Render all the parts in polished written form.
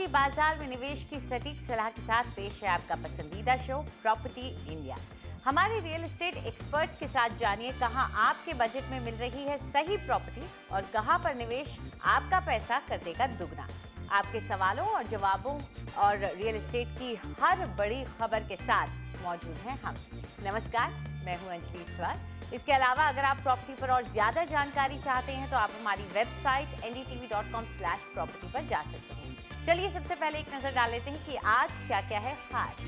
Property बाजार में निवेश की सटीक सलाह के साथ पेश है आपका पसंदीदा शो प्रॉपर्टी इंडिया। हमारे रियल एस्टेट एक्सपर्ट्स के साथ जानिए कहां आपके बजट में मिल रही है सही प्रॉपर्टी और कहां पर निवेश आपका पैसा कर देगा दुगना। आपके सवालों और जवाबों और रियल एस्टेट की हर बड़ी खबर के साथ मौजूद हैं हम। नमस्कार, मैं हूं अंजलि सवाल। इसके अलावा अगर आप प्रॉपर्टी पर और ज्यादा जानकारी चाहते हैं तो आप हमारी वेबसाइट ndtv.com/property पर जा सकते हैं। चलिए सबसे पहले एक नजर डाल लेते हैं कि आज क्या क्या है खास।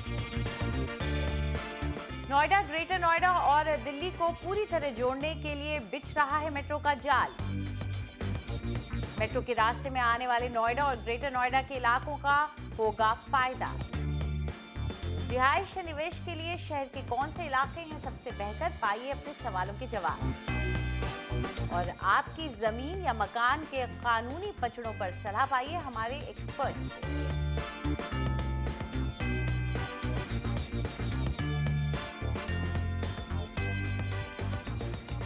नोएडा, ग्रेटर नोएडा और दिल्ली को पूरी तरह जोड़ने के लिए बिछ रहा है मेट्रो का जाल। मेट्रो के रास्ते में आने वाले नोएडा और ग्रेटर नोएडा के इलाकों का होगा फायदा। रिहाइश या निवेश के लिए शहर के कौन से इलाके हैं सबसे बेहतर, पाइए अपने सवालों के जवाब। और आपकी जमीन या मकान के कानूनी पचड़ों पर सलाह पाइए हमारे एक्सपर्ट से।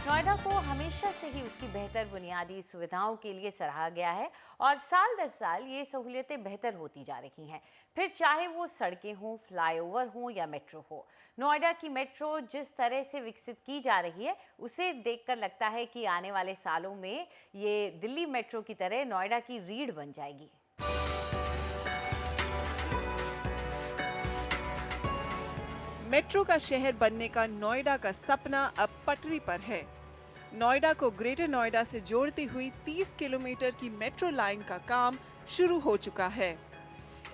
नोएडा को हमेशा से ही उसकी बेहतर बुनियादी सुविधाओं के लिए सराहा गया है और साल दर साल ये सहूलियतें बेहतर होती जा रही हैं, फिर चाहे वो सड़कें हों, फ्लाईओवर हों या मेट्रो हो। नोएडा की मेट्रो जिस तरह से विकसित की जा रही है उसे देखकर लगता है कि आने वाले सालों में ये दिल्ली मेट्रो की तरह नोएडा की रीढ़ बन जाएगी। मेट्रो का शहर बनने का नोएडा का सपना अब पटरी पर है। नोएडा को ग्रेटर नोएडा से जोड़ती हुई 30 किलोमीटर की मेट्रो लाइन का काम शुरू हो चुका है।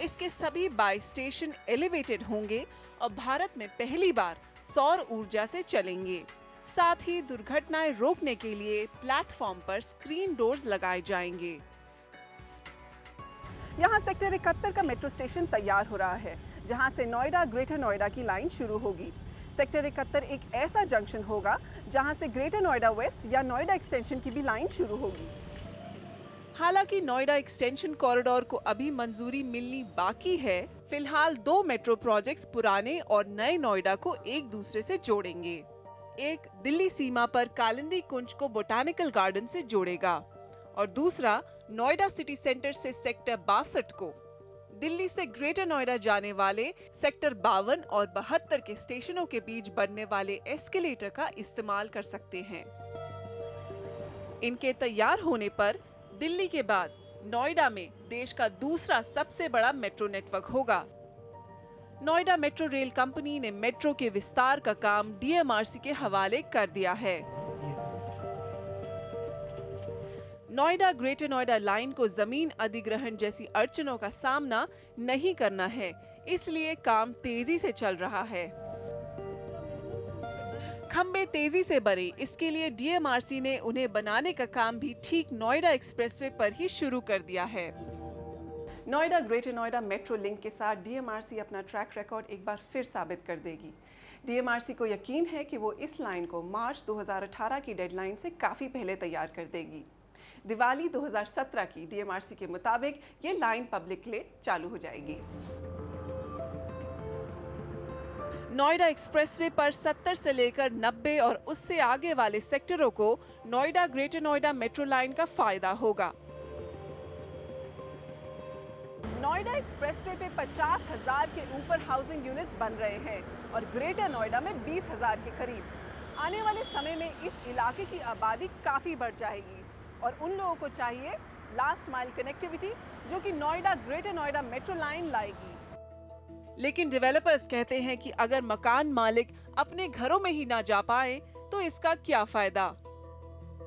इसके सभी 22 स्टेशन एलिवेटेड होंगे और भारत में पहली बार सौर ऊर्जा से चलेंगे। साथ ही दुर्घटनाएं रोकने के लिए प्लेटफॉर्म पर स्क्रीन डोर्स लगाए जाएंगे। यहाँ सेक्टर 71 का मेट्रो स्टेशन तैयार हो रहा है, जहाँ से नोएडा ग्रेटर नोएडा की लाइन शुरू होगी। सेक्टर 71 एक ऐसा जंक्शन होगा जहाँ से ग्रेटर नोएडा वेस्ट या नोएडा एक्सटेंशन की भी लाइन शुरू होगी। हालांकि नोएडा एक्सटेंशन कॉरिडोर को अभी मंजूरी मिलनी बाकी है। फिलहाल 2 मेट्रो प्रोजेक्ट्स पुराने और नए नोएडा को एक दूसरे से जोड़ेंगे। एक दिल्ली सीमा पर कालिंदी कुंज को बोटानिकल गार्डन से जोड़ेगा और दूसरा नोएडा सिटी सेंटर से सेक्टर 62 को दिल्ली से ग्रेटर नोएडा जाने वाले सेक्टर 52 और 72 के स्टेशनों के बीच बनने वाले एस्केलेटर का इस्तेमाल कर सकते हैं। इनके तैयार होने पर दिल्ली के बाद नोएडा में देश का दूसरा सबसे बड़ा मेट्रो नेटवर्क होगा। नोएडा मेट्रो रेल कंपनी ने मेट्रो के विस्तार का काम DMRC के हवाले कर दिया है। नोएडा ग्रेटर नोएडा लाइन को जमीन अधिग्रहण जैसी अड़चनों का सामना नहीं करना है, इसलिए काम तेजी से चल रहा है। खंबे तेजी से बने, इसके लिए DMRC ने उन्हें बनाने का काम भी ठीक नोएडा एक्सप्रेसवे पर ही शुरू कर दिया है। Noida greater Noida metro link के साथ DMRC अपना ट्रैक रिकॉर्ड एक बार फिर साबित कर देगी। DMRC को यकीन है कि वो इस लाइन को मार्च 2018 की डेडलाइन से काफी पहले तैयार कर देगी। दिवाली 2017 की DMRC के मुताबिक ये लाइन पब्लिक के लिए चालू हो जाएगी। नोएडा एक्सप्रेसवे पर 70 से लेकर 90 और उससे आगे वाले सेक्टरों को Noida greater Noida metro line का फायदा होगा। नोएडा एक्सप्रेसवे पे 50,000 के ऊपर हाउसिंग यूनिट्स बन रहे हैं और ग्रेटर नोएडा में 20,000 के करीब। आने वाले समय में इस इलाके की आबादी काफी बढ़ जाएगी और उन लोगों को चाहिए लास्ट माइल कनेक्टिविटी, जो कि Noida greater Noida metro line लाएगी। लेकिन डेवलपर्स कहते हैं कि अगर मकान मालिक अपने घरों में ही ना जा पाए तो इसका क्या फायदा।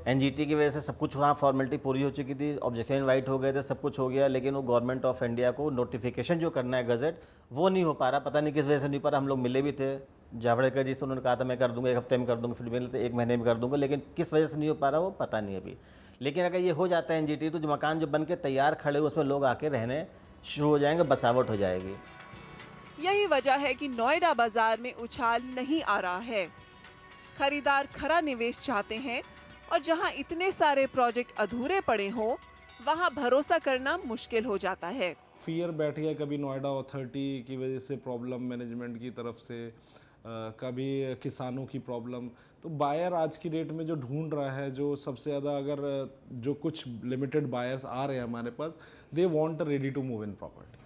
NGT की वजह से सब कुछ वहाँ फॉर्मेलिटी पूरी हो चुकी थी, ऑब्जेक्शन इनवाइट हो गए थे, सब कुछ हो गया, लेकिन वो गवर्नमेंट ऑफ इंडिया को नोटिफिकेशन जो करना है गजट, वो नहीं हो पा रहा। पता नहीं किस वजह से नहीं हो पा रहा। हम लोग मिले भी थे जावड़ेकर जी से, उन्होंने कहा था मैं कर दूंगा, 1 हफ्ते में कर दूंगा, फिर मिले थे 1 महीने में कर दूंगा, लेकिन किस वजह से नहीं हो पा रहा वो पता नहीं अभी। लेकिन अगर ये हो जाता है NGT, तो जो मकान जो बन के तैयार खड़े उसमें लोग आके रहने शुरू हो जाएंगे, बसावट हो जाएगी। यही वजह है कि नोएडा बाजार में उछाल नहीं आ रहा है। खरीदार खरा निवेश चाहते हैं और जहां इतने सारे प्रोजेक्ट अधूरे पड़े हों, वहां भरोसा करना मुश्किल हो जाता है। फियर बैठ गया कभी नोएडा अथॉरिटी की वजह से प्रॉब्लम मैनेजमेंट की तरफ से, कभी किसानों की प्रॉब्लम। तो बायर आज की डेट में जो ढूंढ रहा है, जो सबसे ज़्यादा, अगर जो कुछ लिमिटेड बायर्स आ रहे हैं हमारे पास, they want a ready to move in property.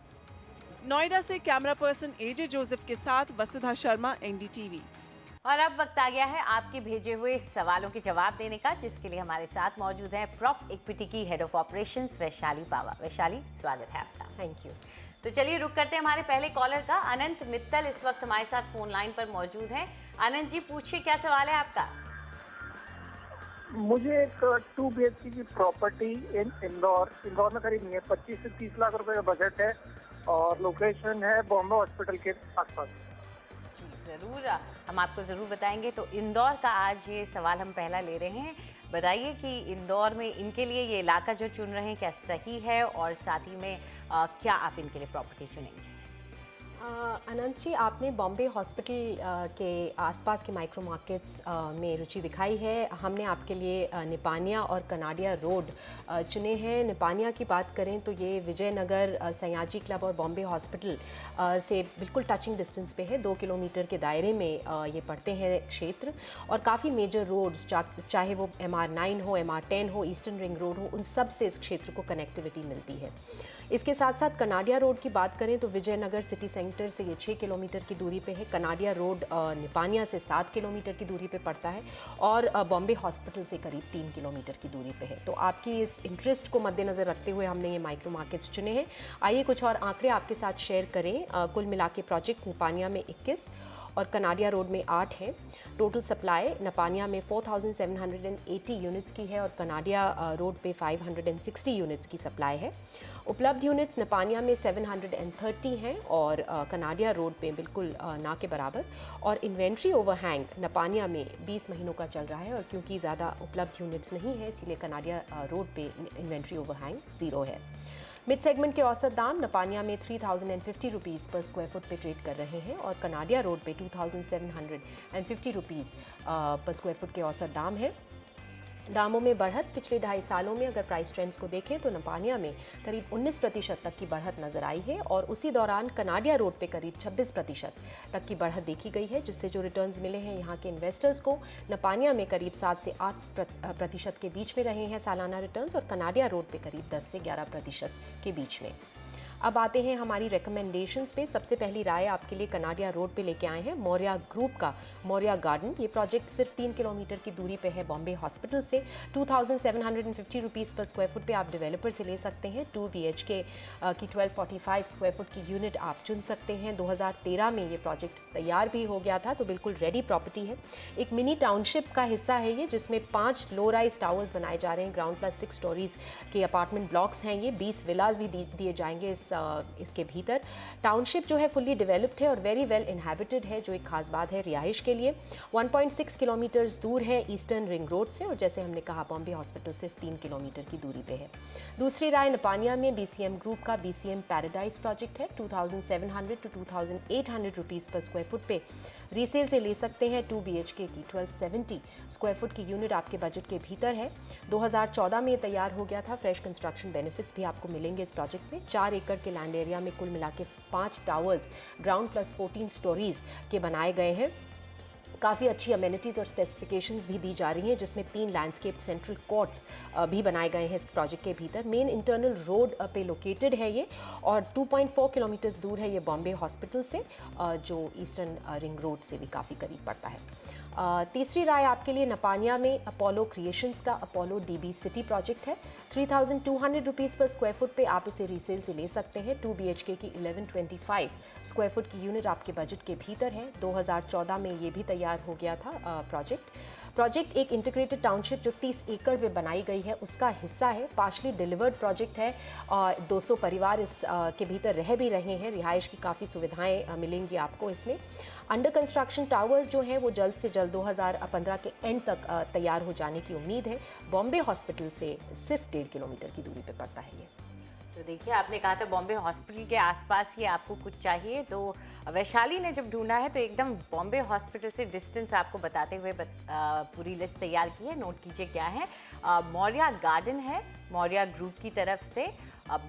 Noida से कैमरा पर्सन एजे जोसेफ के साथ वसुधा शर्मा, एनडीटीवी। और अब वक्त आ गया है आपके भेजे हुए सवालों के जवाब देने का, जिसके लिए हमारे साथ मौजूद हैं प्रॉप इक्विटी की हेड ऑफ ऑपरेशंस वैशाली पावा। वैशाली, स्वागत है आपका। Thank you. तो चलिए रुक करते हैं हमारे पहले कॉलर का। अनंत मित्तल इस वक्त हमारे साथ फोन लाइन पर मौजूद हैं। अनंत जी, पूछिए क्या सवाल है आपका। मुझे एक 2 BHK की प्रॉपर्टी इंदौर में खरीदनी है। 25 से 30 लाख रुपए का बजट है और लोकेशन है बॉम्बे हॉस्पिटल के आसपास। जी ज़रूर, हम आपको ज़रूर बताएंगे। तो इंदौर का आज ये सवाल हम पहला ले रहे हैं। बताइए कि इंदौर में इनके लिए ये इलाका जो चुन रहे हैं क्या सही है, और साथ ही में क्या आप इनके लिए प्रॉपर्टी चुनेंगे। अनंत जी, आपने बॉम्बे हॉस्पिटल के आसपास के माइक्रो मार्केट्स में रुचि दिखाई है। हमने आपके लिए निपानिया और कनाडिया रोड चुने हैं। निपानिया की बात करें तो ये विजयनगर, सयाजी क्लब और बॉम्बे हॉस्पिटल से बिल्कुल टचिंग डिस्टेंस पे है। 2 किलोमीटर के दायरे में ये पड़ते हैं क्षेत्र, और काफ़ी मेजर रोड्स, चाहे वो MR9 हो, MR10 हो, ईस्टर्न रिंग रोड हो, उन सब से इस क्षेत्र को कनेक्टिविटी मिलती है। इसके साथ साथ कनाडिया रोड की बात करें तो विजयनगर सिटी सेंटर से ये 6 किलोमीटर की दूरी पे है। कनाडिया रोड निपानिया से 7 किलोमीटर की दूरी पे पड़ता है, और बॉम्बे हॉस्पिटल से करीब 3 किलोमीटर की दूरी पे है। तो आपकी इस इंटरेस्ट को मद्देनज़र रखते हुए हमने ये माइक्रो मार्केट्स चुने हैं। आइए कुछ और आंकड़े आपके साथ शेयर करें। कुल मिला के प्रोजेक्ट्स निपानिया में 21 और कनाडिया रोड में 8 है। टोटल सप्लाई नपानिया में 4780 यूनिट्स की है, और कनाडिया रोड पे 560 यूनिट्स की सप्लाई है। उपलब्ध यूनिट्स नपानिया में 730 हैं, और कनाडिया रोड पे बिल्कुल ना के बराबर। और इन्वेंट्री ओवरहैंग नपानिया में 20 महीनों का चल रहा है, और क्योंकि ज़्यादा उपलब्ध यूनिट्स नहीं है, इसीलिए कनाडिया रोड पे इन्वेंट्री ओवरहैंग 0 है। मिड सेगमेंट के औसत दाम नपानिया में 3050 रुपीज़ पर स्क्वायर फुट पे ट्रेड कर रहे हैं, और कनाडिया रोड पे 2750 रुपीज़ पर स्क्वायर फुट के औसत दाम है। दामों में बढ़त पिछले 2.5 सालों में अगर प्राइस ट्रेंड्स को देखें तो नपानिया में करीब 19% तक की बढ़त नजर आई है, और उसी दौरान कनाडिया रोड पे करीब 26% तक की बढ़त देखी गई है, जिससे जो रिटर्न्स मिले हैं यहाँ के इन्वेस्टर्स को, नपानिया में करीब 7 से 8% के बीच में रहे हैं सालाना रिटर्न्स, और कनाडिया रोड पे करीब 10 से 11% के बीच में। अब आते हैं हमारी रिकमेंडेशंस पे। सबसे पहली राय आपके लिए कनाडिया रोड पे लेके आए हैं मौर्या ग्रुप का मौर्या गार्डन। ये प्रोजेक्ट सिर्फ 3 किलोमीटर की दूरी पे है बॉम्बे हॉस्पिटल से। 2750 रुपीज़ पर स्क्वायर फुट पे आप डेवलपर से ले सकते हैं। 2 BHK की 1245 स्क्वायर फुट की यूनिट आप चुन सकते हैं। 2013 में ये प्रोजेक्ट तैयार भी हो गया था, तो बिल्कुल रेडी प्रॉपर्टी है। एक मिनी टाउनशिप का हिस्सा है ये, जिसमें 5 लो राइज टावर्स बनाए जा रहे हैं। ग्राउंड प्लस 6 स्टोरीज के अपार्टमेंट ब्लॉक्स हैं ये। 20 विलाज भी दिए जाएंगे इसके भीतर। टाउनशिप जो है फुल्ली डेवलप्ड है और वेरी वेल इनहैबिटेड है, जो एक खास बात है रिहाइश के लिए। 1.6 किलोमीटर्स दूर है ईस्टर्न रिंग रोड से, और जैसे हमने कहा बॉम्बे हॉस्पिटल सिर्फ 3 किलोमीटर की दूरी पे है। दूसरी राय नपानिया में BCM ग्रुप का BCM पैराडाइज प्रोजेक्ट है। 2700 to 2800 रुपीज़ पर स्क्वायर फुट पे रीसेल से ले सकते हैं। 2 BHK की 1270 स्क्वायर फुट की यूनिट आपके बजट के भीतर है। 2014 में ये तैयार हो गया था। फ्रेश कंस्ट्रक्शन बेनिफिट्स भी आपको मिलेंगे इस प्रोजेक्ट में। 4 एकड़ के लैंड एरिया में कुल मिला के 5 टावर्स ग्राउंड प्लस 14 स्टोरीज के बनाए गए हैं। काफ़ी अच्छी अमेनिटीज़ और स्पेसिफिकेशंस भी दी जा रही हैं, जिसमें 3 लैंडस्केप सेंट्रल कोर्ट्स भी बनाए गए हैं इस प्रोजेक्ट के भीतर। मेन इंटरनल रोड पे लोकेटेड है ये, और 2.4 किलोमीटर्स दूर है ये बॉम्बे हॉस्पिटल से, जो ईस्टर्न रिंग रोड से भी काफ़ी करीब पड़ता है। तीसरी राय आपके लिए नपानिया में अपोलो क्रिएशंस का अपोलो DB सिटी प्रोजेक्ट है। 3200 रुपीज़ पर स्क्वायर फुट पे आप इसे रीसेल से ले सकते हैं। 2 BHK की 1125 स्क्वायर फुट की यूनिट आपके बजट के भीतर है। 2014 में ये भी तैयार हो गया था प्रोजेक्ट एक इंटीग्रेटेड टाउनशिप जो 30 एकड़ पे बनाई गई है उसका हिस्सा है। पार्शली डिलीवर्ड प्रोजेक्ट है, 200 परिवार इस के भीतर रह भी रहे हैं। रिहाइश की काफ़ी सुविधाएं मिलेंगी आपको इसमें। अंडर कंस्ट्रक्शन टावर्स जो हैं वो जल्द से जल्द 2015 के एंड तक तैयार हो जाने की उम्मीद है। बॉम्बे हॉस्पिटल से सिर्फ 1.5 किलोमीटर की दूरी पे पड़ता है ये। तो देखिए, आपने कहा था बॉम्बे हॉस्पिटल के आसपास ही आपको कुछ चाहिए, तो वैशाली ने जब ढूंढा है तो एकदम बॉम्बे हॉस्पिटल से डिस्टेंस आपको बताते हुए पूरी लिस्ट तैयार की है। नोट कीजिए क्या है। मौर्या गार्डन है मौर्या ग्रुप की तरफ से,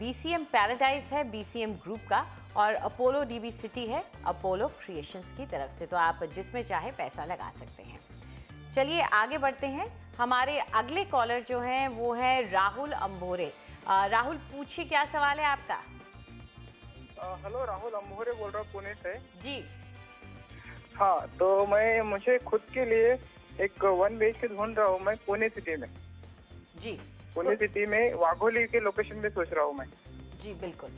BCM पैराडाइज है BCM ग्रुप का, और अपोलो DB सिटी है अपोलो क्रिएशंस की तरफ से। तो आप जिसमें चाहे पैसा लगा सकते हैं। चलिए आगे बढ़ते हैं। हमारे अगले कॉलर जो हैं वो है राहुल अंबोरे। राहुल, पूछिए क्या सवाल है आपका। हेलो राहुल, अमोहरे बोल रहा हूँ पुणे से। जी हाँ, तो मुझे खुद के लिए एक 1 BHK ढूंढ रहा हूँ मैं पुणे सिटी में। जी पुणे सिटी में वाघोली के लोकेशन पे सोच रहा हूँ मैं। जी बिल्कुल।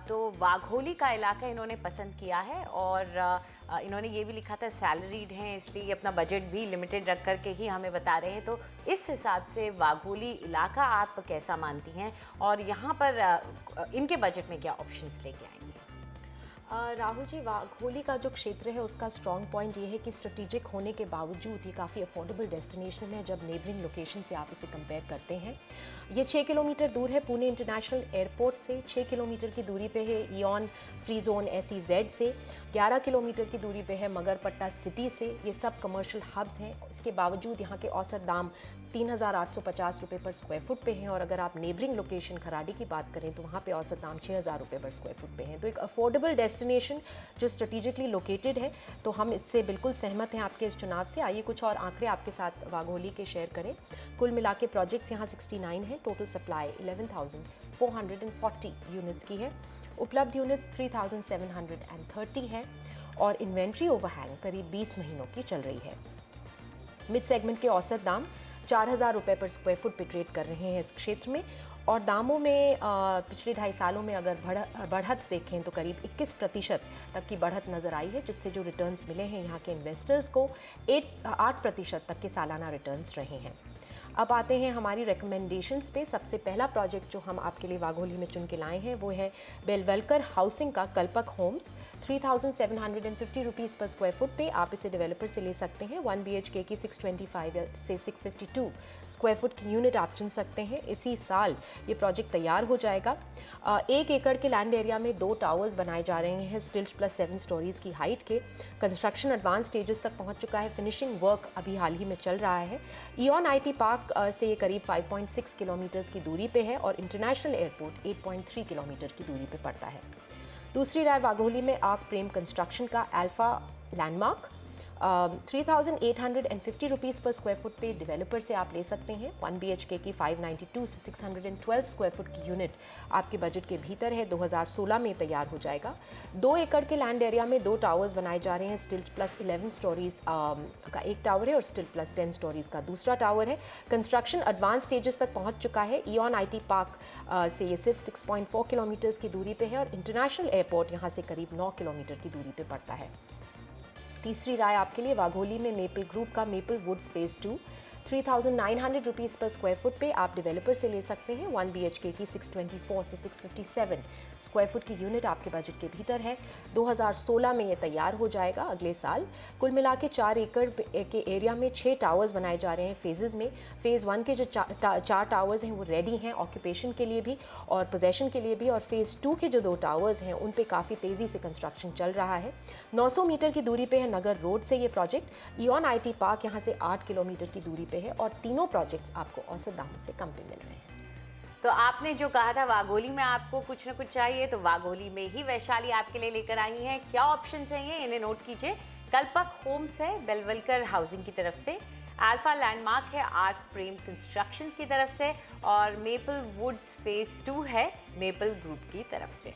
तो वाघोली का इलाका इन्होंने पसंद किया है और इन्होंने ये भी लिखा था सैलरीड हैं, इसलिए अपना बजट भी लिमिटेड रख करके ही हमें बता रहे हैं। तो इस हिसाब से वाघोली इलाका आप कैसा मानती हैं और यहाँ पर इनके बजट में क्या ऑप्शंस लेके आएंगे? राहुल जी, वाघोली का जो क्षेत्र है उसका स्ट्रॉन्ग पॉइंट ये है कि स्ट्रेटेजिक होने के बावजूद ये काफ़ी अफोर्डेबल डेस्टिनेशन है जब नेबरिंग लोकेशन से आप इसे कंपेयर करते हैं। ये 6 किलोमीटर दूर है पुणे इंटरनेशनल एयरपोर्ट से, 6 किलोमीटर की दूरी पे है इयॉन फ्री जोन SEZ से, 11 किलोमीटर की दूरी पे है मगरपट्टा सिटी से। ये सब कमर्शियल हब्स हैं। इसके बावजूद यहाँ के औसत दाम 3,850 रुपये पर स्क्वायर फुट पे हैं और अगर आप नेबरिंग लोकेशन खराड़ी की बात करें तो वहाँ पे औसत दाम 6,000 रुपये पर स्क्वायर फुट पे हैं। तो एक अफोर्डेबल डेस्टिनेशन जो स्ट्रेटेजिकली लोकेटेड है, तो हम इससे बिल्कुल सहमत हैं आपके इस चुनाव से। आइए कुछ और आंकड़े आपके साथ वाघोली के शेयर करें। कुल मिला के प्रोजेक्ट्स यहाँ 69 हैं। टोटल सप्लाई 11,440 यूनिट्स की है। उपलब्ध यूनिट्स 3,730 है और इन्वेंट्री ओवरहैंग करीब 20 महीनों की चल रही है। मिड सेगमेंट के औसत दाम 4,000 रुपये पर स्क्वायर फुट पे ट्रेड कर रहे हैं इस क्षेत्र में और दामों में पिछले 2.5 सालों में अगर बढ़त देखें तो करीब 21% तक की बढ़त नज़र आई है, जिससे जो रिटर्न्स मिले हैं यहाँ के इन्वेस्टर्स को 8% तक के सालाना रिटर्न्स रहे हैं। अब आते हैं हमारी रिकमेंडेशंस पे। सबसे पहला प्रोजेक्ट जो हम आपके लिए वाघोली में चुन के लाए हैं वो है बेलवलकर हाउसिंग का कल्पक होम्स। 3,750 रुपीज़ पर स्क्वायर फुट पे आप इसे डेवलपर से ले सकते हैं। 1 BHK की 625 से 652 स्क्वायर फुट की यूनिट आप चुन सकते हैं। इसी साल ये प्रोजेक्ट तैयार हो जाएगा। 1 एकड़ के लैंड एरिया में 2 टावर्स बनाए जा रहे हैं स्टिल्ट प्लस 7 स्टोरीज की हाइट के। कंस्ट्रक्शन एडवांस स्टेजेस तक पहुंच चुका है। फिनिशिंग वर्क अभी हाल ही में चल रहा है। इयॉन IT पार्क से ये करीब 5.6 किलोमीटर की दूरी पे है और इंटरनेशनल एयरपोर्ट 8.3 किलोमीटर की दूरी पे पड़ता है। दूसरी राय वाघोली में आर्क प्रेम कंस्ट्रक्शन का अल्फा लैंडमार्क 3,850 रुपीज़ पर स्क्वायर फुट पे डेवलपर से आप ले सकते हैं। 1 BHK की 592 से 612 स्क्वायर फुट की यूनिट आपके बजट के भीतर है। 2016 में तैयार हो जाएगा। 2 एकड़ के लैंड एरिया में 2 टावर्स बनाए जा रहे हैं। स्टिल्ट प्लस 11 स्टोरीज का एक टावर है और स्टिल्ट प्लस 10 स्टोरीज का दूसरा टावर है। कंस्ट्रक्शन एडवांस स्टेजेस तक पहुंच चुका है। इयॉन IT पार्क से ये सिर्फ 6.4 किलोमीटर की दूरी पे है और इंटरनेशनल एयरपोर्ट यहाँ से करीब 9 किलोमीटर की दूरी पे पड़ता है। तीसरी राय आपके लिए वाघोली में मेपल ग्रुप का मेपल वुड्स फेज 2 3,900 रुपीज़ पर स्क्वायर फुट पे आप डेवलपर से ले सकते हैं। 1 BHK की 624 से 657 स्क्वायर फुट की यूनिट आपके बजट के भीतर है। 2016 में ये तैयार हो जाएगा अगले साल। कुल मिला के 4 एकड़ के एरिया में 6 टावर्स बनाए जा रहे हैं फेजेज़ में। फेज़ 1 के जो 4 टावर्स हैं वो रेडी हैं ऑक्यूपेशन के लिए भी और पोजेशन के लिए भी, और फेज़ 2 के जो 2 टावर्स हैं उन पे काफ़ी तेज़ी से कंस्ट्रक्शन चल रहा है। 900 मीटर की दूरी पे है नगर रोड से ये प्रोजेक्ट। इयॉन IT पार्क यहाँ से 8 किलोमीटर की दूरी है और तीनों प्रोजेक्ट्स आपको औसत दामों से कम पे मिल रहे हैं। तो आपने जो कहा था वाघोली में आपको कुछ ना कुछ चाहिए, तो वाघोली में ही वैशाली आपके लिए लेकर आई है। क्या ऑप्शंस हैं ये, इन्हें नोट कीजिए। कल्पक होम्स है बेलवलकर हाउसिंग की तरफ से, अल्फा लैंडमार्क है आर्क प्रेम कंस्ट्रक्शन की तरफ से और मेपल वुड्स फेज 2 है मेपल ग्रुप की तरफ से।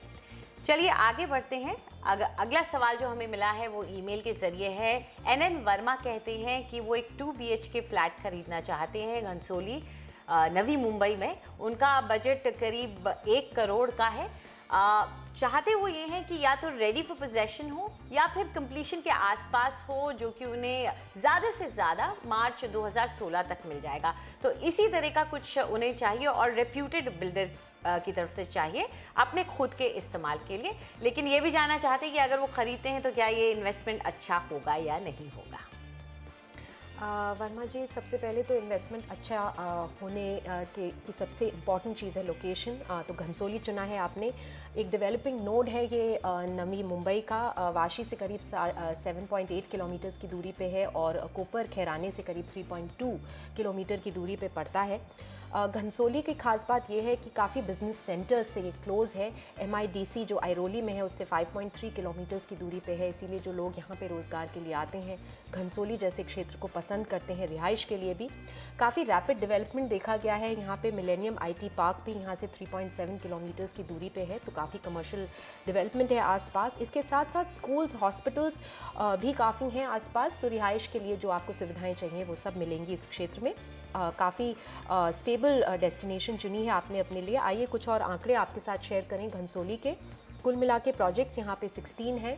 चलिए आगे बढ़ते हैं। अगला सवाल जो हमें मिला है वो ईमेल के जरिए है। NN वर्मा कहते हैं कि वो एक 2 BHK फ्लैट खरीदना चाहते हैं घनसोली नवी मुंबई में। उनका बजट करीब 1 करोड़ का है। चाहते वो ये हैं कि या तो रेडी फॉर पोजेशन हो या फिर कंप्लीशन के आसपास हो, जो कि उन्हें ज़्यादा से ज़्यादा मार्च 2016 तक मिल जाएगा। तो इसी तरह का कुछ उन्हें चाहिए और रेप्यूटेड बिल्डर की तरफ से चाहिए अपने खुद के इस्तेमाल के लिए। लेकिन ये भी जानना चाहते हैं कि अगर वो ख़रीदते हैं तो क्या ये इन्वेस्टमेंट अच्छा होगा या नहीं होगा। वर्मा जी, सबसे पहले तो इन्वेस्टमेंट अच्छा होने की सबसे इम्पॉर्टेंट चीज़ है लोकेशन। तो घनसोली चुना है आपने। एक डेवलपिंग नोड है ये नवी मुंबई का। वाशी से करीब 7.8 किलोमीटर की दूरी पे है और कोपर खैराने से करीब 3.2 किलोमीटर की दूरी पे पड़ता है। घनसोली की खास बात यह है कि काफ़ी बिजनेस सेंटर्स से ये क्लोज़ है। MIDC जो आयरोली में है उससे 5.3 किलोमीटर्स की दूरी पे है, इसीलिए जो लोग यहाँ पे रोज़गार के लिए आते हैं घनसोली जैसे क्षेत्र को पसंद करते हैं रिहाइश के लिए भी। काफ़ी रैपिड डेवलपमेंट देखा गया है यहाँ पे। मिलेनियम IT पार्क भी यहाँ से 3.7 किलोमीटर्स की दूरी पे है, तो काफ़ी कमर्शियल डेवलपमेंट है आसपास। इसके साथ साथ स्कूल्स, हॉस्पिटल्स भी काफ़ी हैं आसपास, तो रिहाइश के लिए जो आपको सुविधाएं चाहिए वो सब मिलेंगी इस क्षेत्र में। काफ़ी स्टेबल डेस्टिनेशन चुनी है आपने अपने लिए। आइए कुछ और आंकड़े आपके साथ शेयर करें घनसोली के। कुल मिला के प्रोजेक्ट्स यहाँ पे 16 हैं।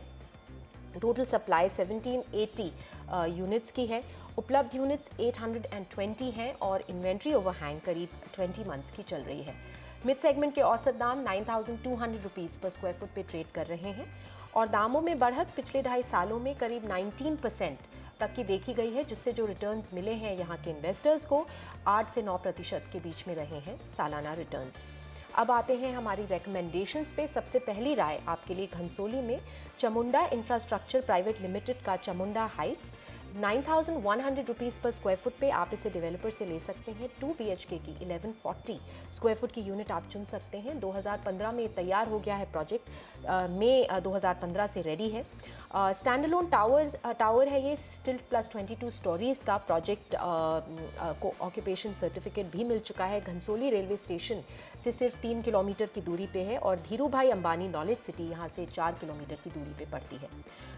टोटल सप्लाई 1780 यूनिट्स की है। उपलब्ध यूनिट्स 820 हैं और इन्वेंट्री ओवरहैंग करीब 20 मंथ्स की चल रही है। मिड सेगमेंट के औसत दाम 9,200 रुपीज़ पर स्क्वायर फुट पे ट्रेड कर रहे हैं और दामों में बढ़त पिछले 2.5 सालों में करीब 19% तक की देखी गई है, जिससे जो रिटर्न्स मिले हैं यहाँ के इन्वेस्टर्स को 8 से 9% के बीच में रहे हैं सालाना रिटर्न्स। अब आते हैं हमारी रेकमेंडेशंस पे। सबसे पहली राय आपके लिए घनसोली में चामुंडा इंफ्रास्ट्रक्चर प्राइवेट लिमिटेड का चामुंडा हाइट्स 9,100 रुपीज़ पर स्क्वायर फुट पे आप इसे डेवलपर से ले सकते हैं। 2 BHK की 1140 स्क्वायर फुट की यूनिट आप चुन सकते हैं। 2015 में तैयार हो गया है प्रोजेक्ट, मई 2015 से रेडी है। स्टैंडअलोन टावर है ये, स्टिल्ट प्लस 22 स्टोरीज़ का प्रोजेक्ट को ऑक्यूपेशन सर्टिफिकेट भी मिल चुका है। घनसोली रेलवे स्टेशन से सिर्फ 3 किलोमीटर की दूरी पे है और धीरू भाई अंबानी नॉलेज सिटी यहाँ से 4 किलोमीटर की दूरी पे पड़ती है।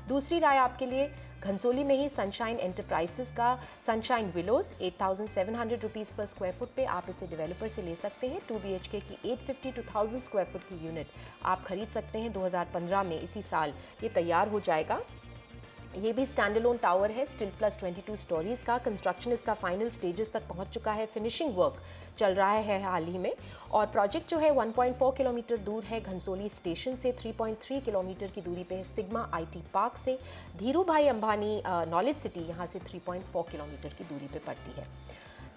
दूसरी राय आपके लिए घनसोली में ही सनशाइन एंटरप्राइजेस का सनशाइन विलोज 8,700 रुपीज़ पर स्क्वायर फुट पे आप इसे डेवलपर से ले सकते हैं। 2 BHK की 850 to 1000 स्क्वायर फुट की यूनिट आप खरीद सकते हैं। 2015 में इसी साल ये तैयार हो जाएगा। ये भी स्टैंडअलोन टावर है, स्टिल प्लस 22 स्टोरीज़ का। कंस्ट्रक्शन इसका फाइनल स्टेजेस तक पहुंच चुका है, फिनिशिंग वर्क चल रहा है हाल ही में। और प्रोजेक्ट जो है 1.4 किलोमीटर दूर है घनसोली स्टेशन से। 3.3 किलोमीटर की दूरी पे है सिग्मा IT पार्क से। धीरू भाई अंबानी नॉलेज सिटी यहाँ से 3.4 किलोमीटर की दूरी पे पड़ती है।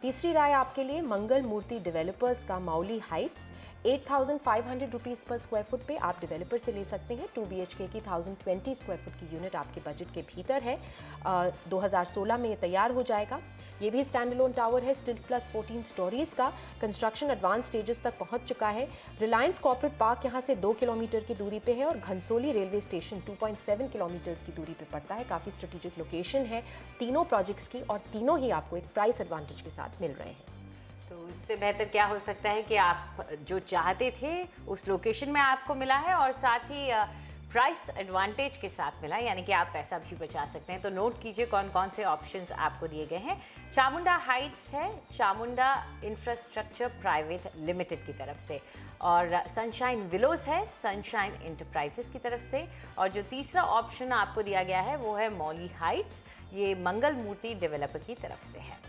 तीसरी राय आपके लिए मंगल मूर्ति डेवलपर्स का माउली हाइट्स 8,500 रुपीज़ पर स्क्वायर फुट पे आप डेवलपर से ले सकते हैं। 2 BHK की 1,020 स्क्वायर फुट की यूनिट आपके बजट के भीतर है। 2016 में ये तैयार हो जाएगा। ये भी स्टैंडअलोन टावर है, स्टिल प्लस 14 स्टोरीज़ का। कंस्ट्रक्शन एडवांस स्टेजेस तक पहुंच चुका है। रिलायंस कॉर्पोरेट पार्क यहाँ से 2 किलोमीटर की दूरी पे है और घनसोली रेलवे स्टेशन 2.7 किलोमीटर्स की दूरी पे पड़ता है। काफ़ी स्ट्रेटेजिक लोकेशन है तीनों प्रोजेक्ट्स की और तीनों ही आपको एक प्राइस एडवांटेज के साथ मिल रहे हैं। तो इससे बेहतर क्या हो सकता है कि आप जो चाहते थे उस लोकेशन में आपको मिला है और साथ ही प्राइस एडवांटेज के साथ मिला, यानी कि आप पैसा भी बचा सकते हैं। तो नोट कीजिए कौन कौन से ऑप्शंस आपको दिए गए हैं। चामुंडा हाइट्स है चामुंडा इंफ्रास्ट्रक्चर प्राइवेट लिमिटेड की तरफ से, और सनशाइन विलोज है सनशाइन एंटरप्राइजेस की तरफ से, और जो तीसरा ऑप्शन आपको दिया गया है वो है मौली हाइट्स, ये मंगल मूर्ति डेवलपर की तरफ से है।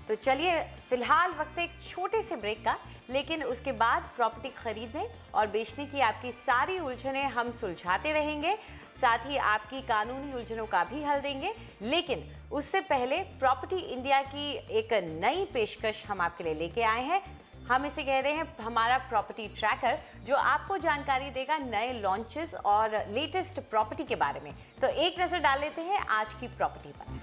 तो चलिए फिलहाल वक्त है एक छोटे से ब्रेक का, लेकिन उसके बाद प्रॉपर्टी खरीदने और बेचने की आपकी सारी उलझनें हम सुलझाते रहेंगे, साथ ही आपकी कानूनी उलझनों का भी हल देंगे। लेकिन उससे पहले प्रॉपर्टी इंडिया की एक नई पेशकश हम आपके लिए लेके आए हैं। हम इसे कह रहे हैं हमारा प्रॉपर्टी ट्रैकर, जो आपको जानकारी देगा नए लॉन्चेस और लेटेस्ट प्रॉपर्टी के बारे में। तो एक नज़र डाल लेते हैं आज की प्रॉपर्टी पर।